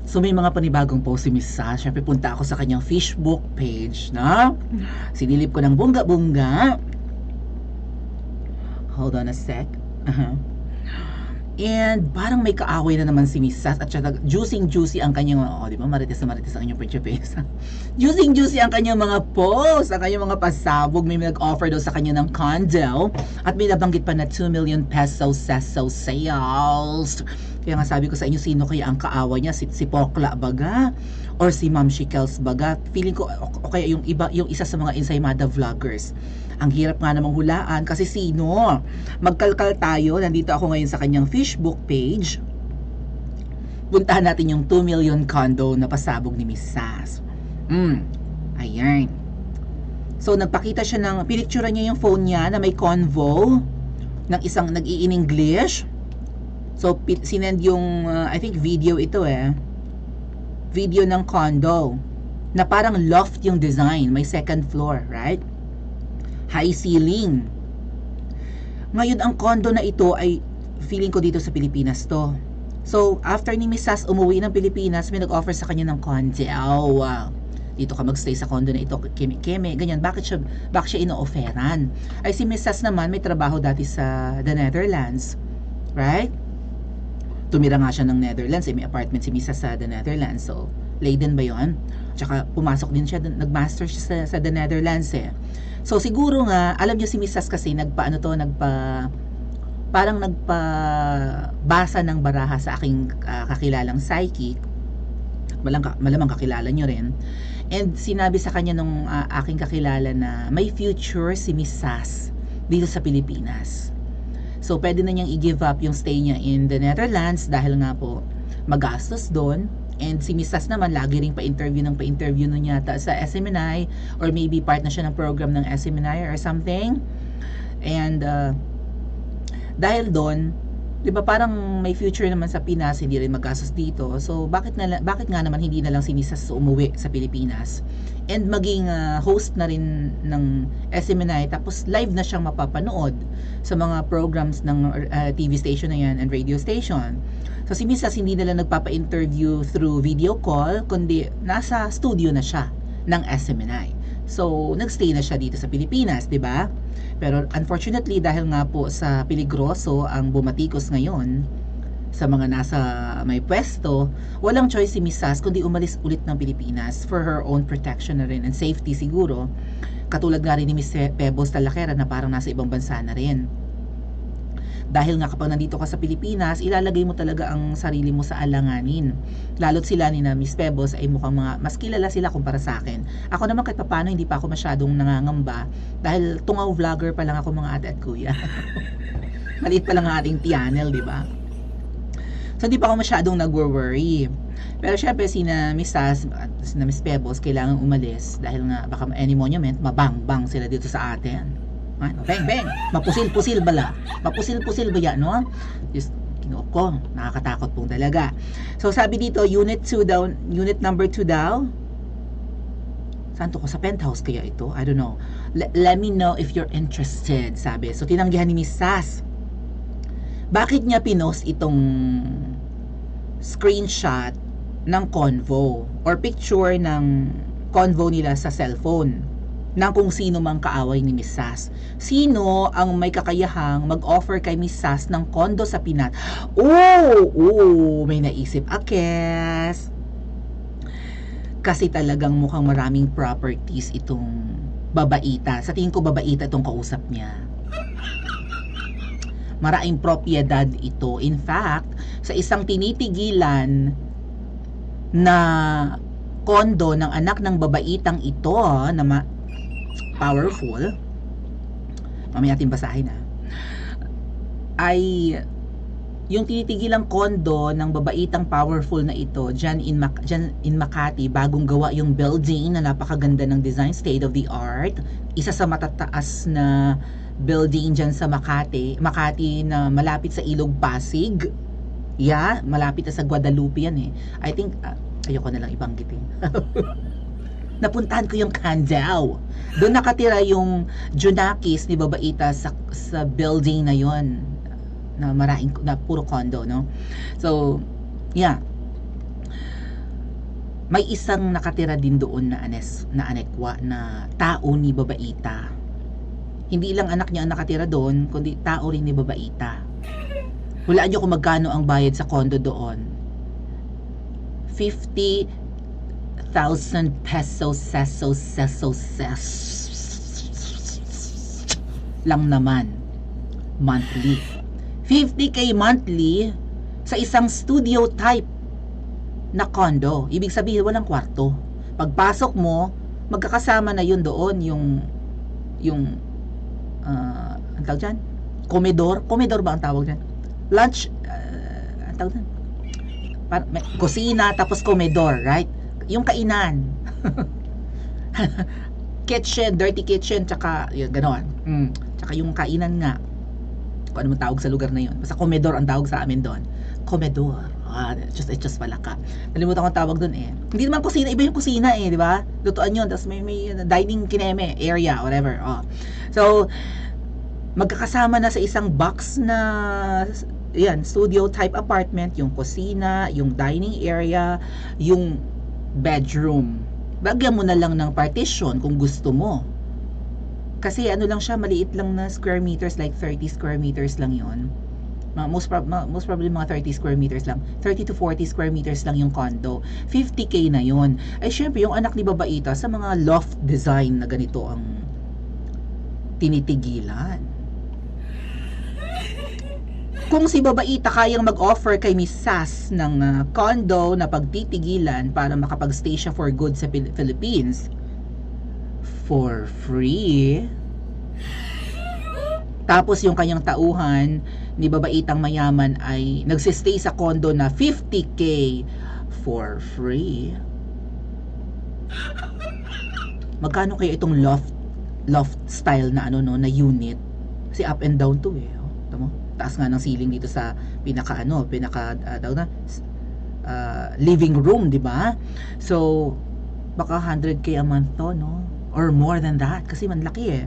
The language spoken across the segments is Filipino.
So may mga panibagong post si Miss Sa. Siyempre punta ako sa kanyang Facebook page, na sinilip ko ng bongga-bongga. Hold on a sec. And parang may kaaway na naman si Miss Sas at saka juicy ang kanyang, di ba, marites na marites ang kanyang prinsipesa. Juicy ang kanyang mga posts, ang kanyang mga pasabog. May nag-offer daw sa kanya ng condo at may nabanggit pa na 2 million pesos sales. Kaya nga sabi ko sa inyo, sino kaya ang kaaway niya? Si Pokla baga? Or si Ma'am Shikels baga? Feeling ko, o kaya yung isa sa mga Insaymada vloggers. Ang hirap nga namang hulaan kasi sino? Magkalkal tayo. Nandito ako ngayon sa kanyang Facebook page. Puntahan natin yung 2 million condo na pasabog ni Miss Sas. Ayan. So nagpakita siya ng, pinicture niya yung phone niya na may convo ng isang nag-i-English. So sinend yung, I think video ito video ng condo na parang loft yung design. May second floor, right? High ceiling. Ngayon, ang condo na ito ay feeling ko dito sa Pilipinas to. So, after ni Miss Sas umuwi ng Pilipinas, may nag-offer sa kanya ng condo. Dito ka magstay sa condo na ito, keme, ganyan. Bakit siya ino-offeran? Ay si Miss Sas naman may trabaho dati sa the Netherlands. Right? Tumira nga siya ng Netherlands. May apartment si Miss Sas sa the Netherlands. So, Leiden ba yun? Tsaka pumasok din siya, nag-master siya sa the Netherlands So siguro nga, alam niyo si Miss Sas kasi parang nagpabasa ng baraha sa aking kakilalang psychic. Malamang kakilala niyo rin. And sinabi sa kanya nung aking kakilala na may future si Miss Sas dito sa Pilipinas. So pwede na niyang i-give up yung stay niya in the Netherlands dahil nga po magastos doon. And si Miss Sas naman lagi ring pa-interview nun yata sa SMNI, or maybe part na siya ng program ng SMNI or something. And dahil doon, 'di ba, parang may future naman sa Pinas, hindi rin magastos dito. So bakit nga naman hindi na lang si Miss Sas umuwi sa Pilipinas and maging host na rin ng SMNI, tapos live na siyang mapapanood sa mga programs ng TV station na yan and radio station. So si Miss Sas hindi na lang nagpapa-interview through video call, kundi nasa studio na siya ng SMNI. So nagstay na siya dito sa Pilipinas, 'di ba? Pero unfortunately, dahil nga po sa peligroso ang bumatikos ngayon sa mga nasa may pwesto, walang choice si Miss Sas kundi umalis ulit ng Pilipinas for her own protection na rin and safety siguro. Katulad nga rin ni Miss Pebos Talakera na parang nasa ibang bansa na rin. Dahil nga kapag nandito ka sa Pilipinas, ilalagay mo talaga ang sarili mo sa alanganin. Lalo't sila ni na Miss Pebos ay mukhang mas kilala sila kumpara sa akin. Ako naman kahit paano hindi pa ako masyadong nangangamba dahil tungaw vlogger pa lang ako mga ate at kuya. Maliit pa lang ang ating channel, di ba? So hindi pa ako masyadong nagwo-worry. Pero syempre sina Miss Sas at sina Miss Pebos kailangan umalis dahil nga baka any monument mabang-bang sila dito sa atin. Bang! Mapusil-pusil bala. Mapusil-pusil ba yan, no? Just, ko, nakakatakot pong talaga. So, sabi dito, unit number 2 daw. Saan to ko? Sa penthouse kaya ito? I don't know. Let me know if you're interested, sabi. So, tinanggihan ni Miss Sas. Bakit niya pinost itong screenshot ng convo or picture ng convo nila sa cellphone ng kung sino mang kaaway ni Miss Sas? Sino ang may kakayahang mag-offer kay Miss Sas ng kondo sa Pinas? May naisip akes. Kasi talagang mukhang maraming properties itong babaita. Sa tingin ko babaita itong kausap niya. Maraming propiedad ito. In fact, sa isang tinitigilan na kondo ng anak ng babaitang ito na powerful, mamaya natin basahin ay yung tinitigilang kondo ng babaitang powerful na ito dyan in Makati. Bagong gawa yung building na napakaganda ng design, state of the art, isa sa matataas na building dyan sa Makati na malapit sa Ilog Pasig. Malapit na sa Guadalupe yan I think ayoko na lang ibanggitin. Napuntahan ko yung Candao. Doon nakatira yung Junakis ni babaita sa building na yon na puro condo, no? So, may isang nakatira din doon na anekwa na tao ni Babaita. Hindi lang anak niya ang nakatira doon, kundi tao rin ni Babaita. Hulaan niyo kung magkano ang bayad sa condo doon. 50,000 pesos lang naman monthly. 50k monthly sa isang studio type na condo. Ibig sabihin walang kwarto. Pagpasok mo, magkakasama na yun doon yung ang tawag dyan? Komedor ba ang tawag dyan? Lunch, ang tawag dyan? Kusina, tapos komedor, right? Yung kainan. Kitchen, dirty kitchen, tsaka yun, gano'n. Tsaka yung kainan nga. Kung ano man tawag sa lugar na yun. Basta komedor ang tawag sa amin doon. Komedor. Just pala ka. Nalimutan ko tawag doon eh. Hindi naman kusina, iba yung kusina eh, di ba? Lutuan yun, tapos may dining kineme, area, whatever. So, magkakasama na sa isang box na yan, studio type apartment, yung kusina, yung dining area, yung bedroom. Bagyan mo na lang ng partition kung gusto mo. Kasi ano lang siya, maliit lang na square meters, like 30 square meters lang yon. Most probably mga 30 square meters lang. 30 to 40 square meters lang yung condo. 50k na yon. Ay syempre, yung anak ni Babaita sa mga loft design na ganito ang tinitigilan. Kung si Babaita kayang mag-offer kay Miss Sass ng condo na pagtitigilan para makapag-stay siya for good sa Philippines for free, tapos yung kanyang tauhan ni Babaitang mayaman ay nagsistay sa condo na 50k for free, magkano kaya itong loft style na na unit? Kasi up and down to eh. Tama? Taas nga ng ceiling dito sa pinaka living room, di ba? So baka 100k a month to, no? Or more than that, kasi manlaki eh.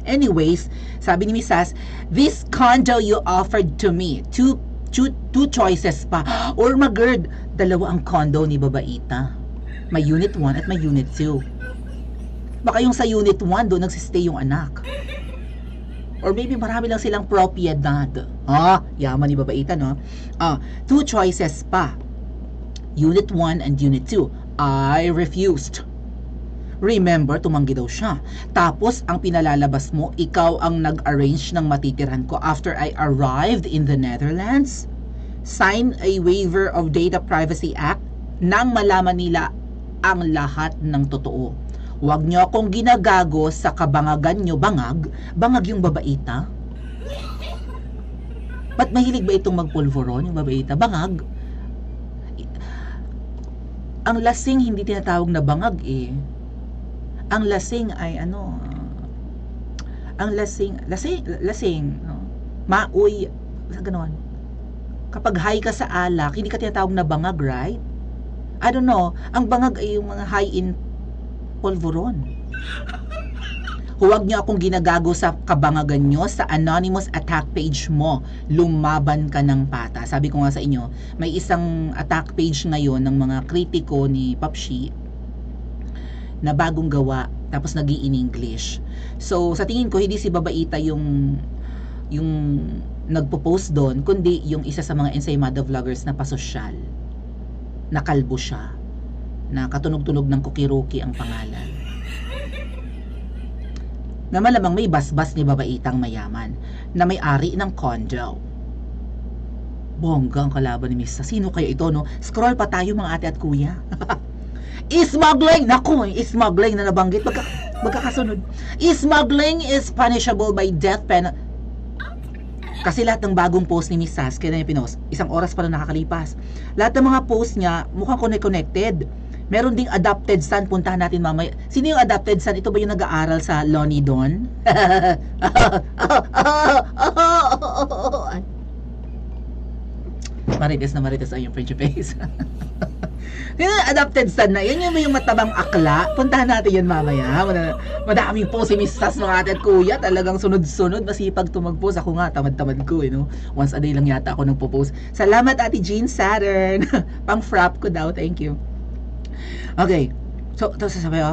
Anyways, sabi ni Mrs. This condo you offered to me, two choices pa. Or magird, dalawa ang condo ni Babaita. May unit 1 at may unit 2. Baka yung sa unit 1 doon nagsistay yung anak. Or maybe marami lang silang propiedad. Yaman ni Babaita, no? Two choices pa. Unit 1 and Unit 2. I refused. Remember, tumanggi daw siya. Tapos, ang pinalalabas mo, ikaw ang nag-arrange ng matitirhan ko after I arrived in the Netherlands. Sign a waiver of Data Privacy Act nang malaman nila ang lahat ng totoo. Huwag niyo akong ginagago sa kabangagan niyo. Bangag yung Babaita. Ba't mahilig ba itong magpulveron yung Babaita? Bangag. Ang lasing hindi tinatawag na bangag eh. Ang lasing ay ang lasing, no? Mauy, sa ganon. Kapag high ka sa alak, hindi ka tinatawag na bangag, right? I don't know, ang bangag ay yung mga high in polvoron. Huwag niyo akong ginagago sa kabangagan nyo sa anonymous attack page mo. Lumaban ka ng pata. Sabi ko nga sa inyo, may isang attack page ngayon ng mga kritiko ni Papshi na bagong gawa, tapos nag-i-in English. So, sa tingin ko, hindi si Babaita yung nagpo-post doon, kundi yung isa sa mga ensaymada vloggers na pasosyal. Nakalbo siya. Na katunog-tunog ng kukiruki ang pangalan. Na malamang may basbas ni Babaitang mayaman na may-ari ng condo. Bongga ang kalaban ni Misa. Sino kaya ito, no? Scroll pa tayo mga ate at kuya. Smuggling! Naku, smuggling na nabanggit. Magkakasunod. Smuggling is punishable by death penalty. Kasi lahat ng bagong post ni Miss Sass, kaya na yung pinost, 1 oras pa na nakakalipas. Lahat ng mga post niya, mukhang connected. Meron ding adopted son, puntahan natin mamaya. Sino yung adopted son? Ito ba yung nag-aaral sa Lonnie Don? Marites na marites ay yung Principes. Yung adopted son na, yun yung matabang akla. Puntahan natin yan mamaya. Madaming post si Miss Sass, mga ate at kuya. Talagang sunod-sunod. Masipag tumag-post. Ako nga, tamad-tamad ko, no? Once a day lang yata ako nagpo-post. Salamat, Ate Jean Saturn. Pang frap ko daw. Thank you. Okay. So, tapos sasabi,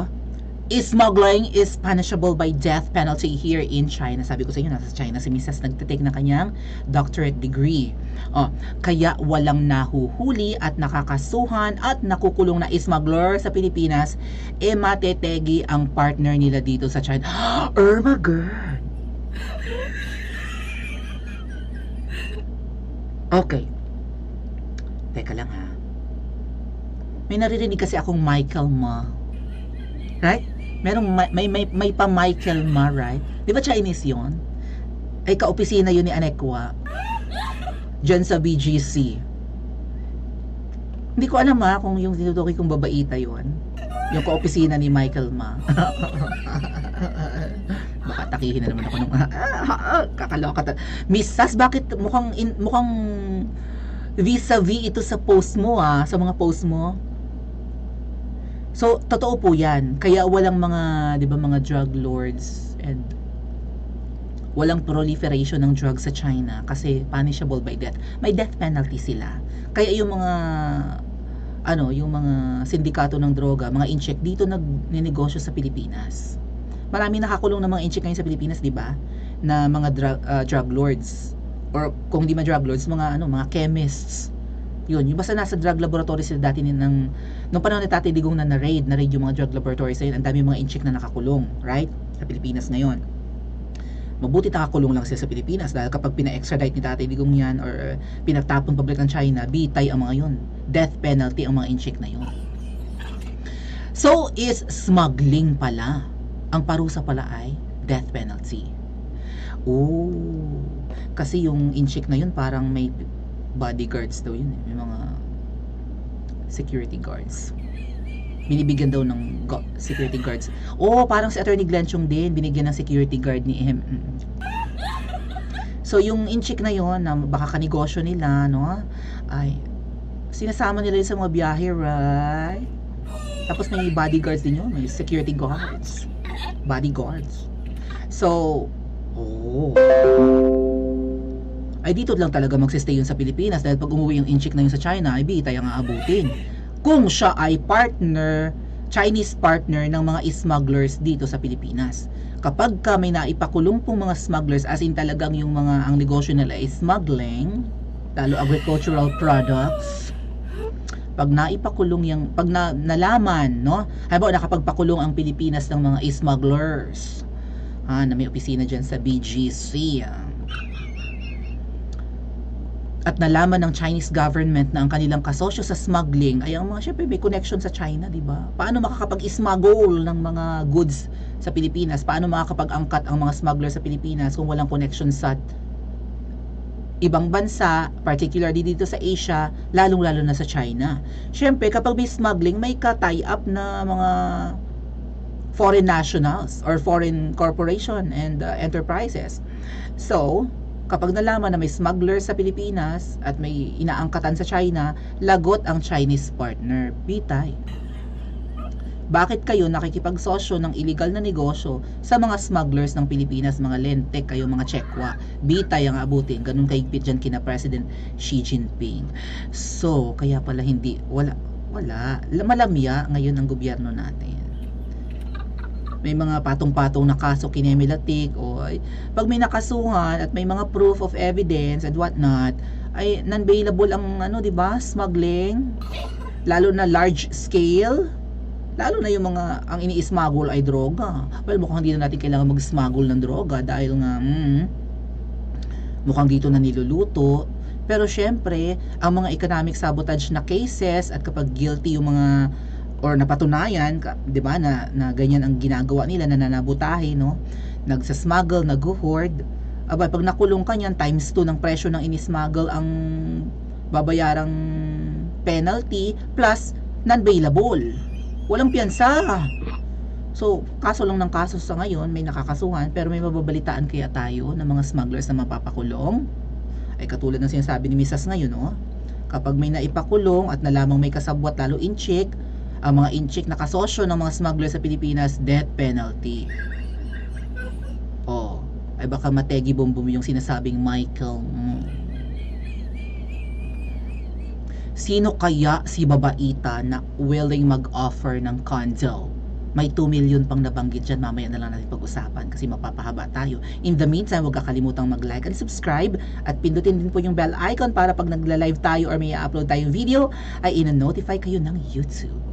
smuggling is punishable by death penalty here in China. Sabi ko sa inyo, nasa China si Mrs. nagtitake na kanyang doctorate degree. Kaya walang nahuhuli at nakakasuhan at nakukulong na smuggler sa Pilipinas, matetegi ang partner nila dito sa China. Oh my God! Okay. Teka lang ha. May naririnig kasi akong Michael Ma. Right? May pa Michael Ma, right? Di ba Chinese yon? Ay kaopisina yun ni Anekwa dyan sa BGC. Hindi ko alam kung yung tinutukoy kong babaita yon, yung kaopisina ni Michael Ma. Baka takihin na naman ako nung kakaloka. Miss Sas, bakit mukhang vis-a-vis ito sa post mo sa mga post mo? So, totoo po yan. Kaya walang mga, di ba, mga drug lords and walang proliferation ng drugs sa China kasi punishable by death. May death penalty sila. Kaya yung mga, yung mga sindikato ng droga, mga incheck dito nagninegosyo sa Pilipinas. Marami nakakulong na mga incheck ngayon sa Pilipinas, di ba? Na mga drug lords. Or kung di drug lords, mga chemists. Yun, yung basta nasa drug laboratory sila dati nung panahon ni Tatay Digong na na-raid yung mga drug laboratories na yun, ang dami mga incheck na nakakulong, right? Sa Pilipinas ngayon. Mabuti nakakulong lang sila sa Pilipinas dahil kapag pina-extradite ni Tatay Digong yan or pinagtapon public ng China, bitay ang mga yun. Death penalty ang mga incheck na yun. So, is smuggling pala. Ang parusa pala ay death penalty. Kasi yung incheck na yun parang may bodyguards daw yun. May mga security guards. Binibigyan daw ng security guards. Parang si Attorney Glenn Chong din, binigyan ng security guard ni So, yung incheck na yon na baka kanegosyo nila, no? Ay, sinasama nila yun sa mga biyahe, right? Tapos may bodyguards din yun, may security guards. Bodyguards. So, ay dito lang talaga magsistay yun sa Pilipinas dahil pag umuwi yung incheck na yun sa China, ay bitay ang aabutin. Kung siya ay Chinese partner ng mga smugglers dito sa Pilipinas. Kapag may naipakulong pong mga smugglers, as in talagang yung ang negosyo nila ay smuggling, lalo agricultural products, pag naipakulong pag nalaman, no? Halimbawa nakapagpakulong ang Pilipinas ng mga smugglers, na may opisina dyan sa BGC, at nalaman ng Chinese government na ang kanilang kasosyo sa smuggling ay ang mga, syempre may connection sa China, di ba? Paano makakapag-smuggle ng mga goods sa Pilipinas? Paano makakapag-angkat ang mga smuggler sa Pilipinas kung walang connection sa ibang bansa, particularly dito sa Asia, lalong-lalo na sa China? Syempre, kapag may smuggling, may ka-tie up na mga foreign nationals or foreign corporation and enterprises. So, kapag nalaman na may smuggler sa Pilipinas at may inaangkatan sa China, lagot ang Chinese partner. Bitay. Bakit kayo nakikipagsosyo ng illegal na negosyo sa mga smugglers ng Pilipinas, mga lentek kayo, mga Chekwa? Bitay ang abutin. Ganun kahigpit dyan kina President Xi Jinping. So, kaya pala wala. Malamya ngayon ang gobyerno natin. May mga patong-patong na kaso kinemilatik pag may nakasuhan at may mga proof of evidence and what not, ay non-bailable ang di ba, smuggling, lalo na large scale, lalo na yung mga ang ini-smuggle ay droga. Well, mukhang hindi na natin kailangan mag-smuggle ng droga dahil nga mukhang dito na niluluto. Pero syempre, ang mga economic sabotage na cases at kapag guilty yung mga or napatunayan, 'di ba, na ganyan ang ginagawa nila, na nanabutahe, no? Nagsasmuggle, nag-hoard. Aba, pag nakulong ka niyan, times 2 ng presyo ng inismuggle ang babayarang penalty plus non-bailable. Walang piyansa. So, kaso lang ng kaso sa ngayon, may nakakasuhan, pero may mababalitaan kaya tayo ng mga smugglers na mapapakulong? Ay katulad ng sinasabi ni Mrs. ngayon, no? Kapag may naipakulong at nalamang may kasabwat, lalo incheck, ang mga incheck na kasosyo ng mga smuggler sa Pilipinas, death penalty. Ay baka mategi bombom yung sinasabing Michael. Sino kaya si babaita na willing mag-offer ng condo? May 2 million pang nabanggit dyan, mamaya na lang natin pag-usapan kasi mapapahaba tayo. In the meantime, huwag kakalimutang mag-like and subscribe at pindutin din po yung bell icon para pag nagla-live tayo or may upload tayong video ay ino-notify kayo ng YouTube.